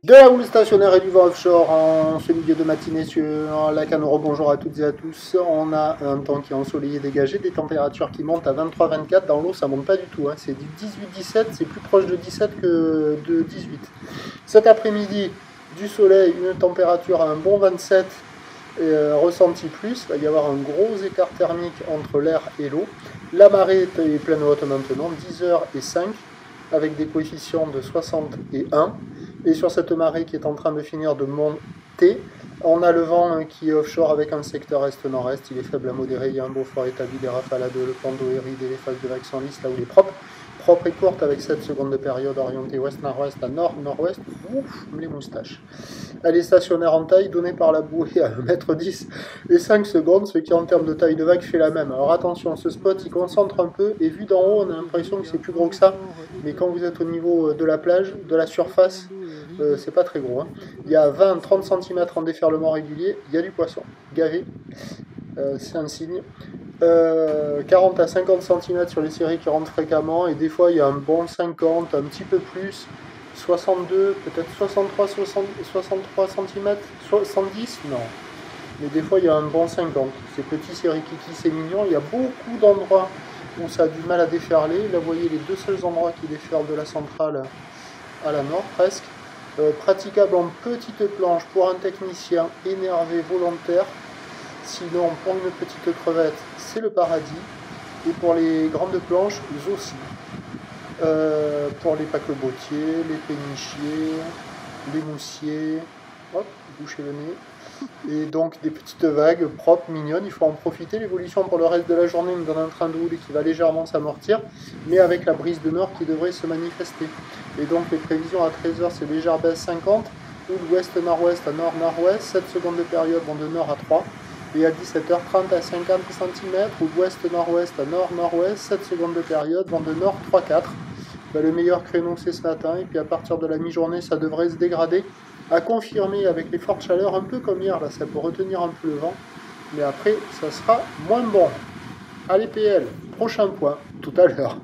De la houle stationnaire et du vent offshore en ce milieu de matinée sur la Canoro. Bonjour à toutes et à tous. On a un temps qui est ensoleillé dégagé, des températures qui montent à 23-24. Dans l'eau, ça monte pas du tout. C'est du 18-17, c'est plus proche de 17 que de 18. Cet après-midi, du soleil, une température à un bon 27 ressenti plus. Il va y avoir un gros écart thermique entre l'air et l'eau. La marée est pleine haute maintenant, 10h05, avec des coefficients de 61. Et sur cette marée qui est en train de finir de monter, on a le vent qui est offshore avec un secteur est-nord-est. Il est faible à modéré, il y a un beau fort établi, des rafales à 2, le plan d'eau est ride et les phases de vagues sont lisses là où il est propre. Propre et courte avec 7 secondes de période orientée ouest-nord-ouest à nord-nord-ouest. Ouf, les moustaches. Elle est stationnaire en taille, donnée par la bouée à 1m10 et 5 secondes, ce qui en termes de taille de vague fait la même. Alors attention, ce spot il concentre un peu et vu d'en haut on a l'impression que c'est plus gros que ça, mais quand vous êtes au niveau de la plage, de la surface, c'est pas très gros. Il y a 20-30 cm en déferlement régulier, il y a du poisson gavé, c'est un signe. 40 à 50 cm sur les séries qui rentrent fréquemment, et des fois il y a un bon 50, un petit peu plus, 62, peut-être 63 cm, 70, non. Mais des fois il y a un bon 50. Ces petits séries kiki, c'est mignon. Il y a beaucoup d'endroits où ça a du mal à déferler. Là vous voyez les deux seuls endroits qui déferlent de la centrale à la nord presque. Praticable en petite planche pour un technicien énervé volontaire. Sinon, pour une petite crevette, c'est le paradis. Et pour les grandes planches, aussi. Pour les paquebotiers, les pénichiers, les moussiers, hop, bouchez le nez. Et donc des petites vagues propres, mignonnes, il faut en profiter. L'évolution pour le reste de la journée nous donne un train de houle qui va légèrement s'amortir, mais avec la brise de nord qui devrait se manifester. Et donc les prévisions à 13h, c'est légère baisse 50, houle ouest-nord-ouest à nord-nord-ouest, 7 secondes de période vont de nord à 3. Et à 17h30 à 50 cm, ou ouest-nord-ouest à nord-nord-ouest, 7 secondes de période, vent de nord 3-4. Le meilleur créneau c'est ce matin, et puis à partir de la mi-journée ça devrait se dégrader, à confirmer avec les fortes chaleurs, un peu comme hier, là ça peut retenir un peu le vent, mais après ça sera moins bon. Allez PL, prochain point, tout à l'heure.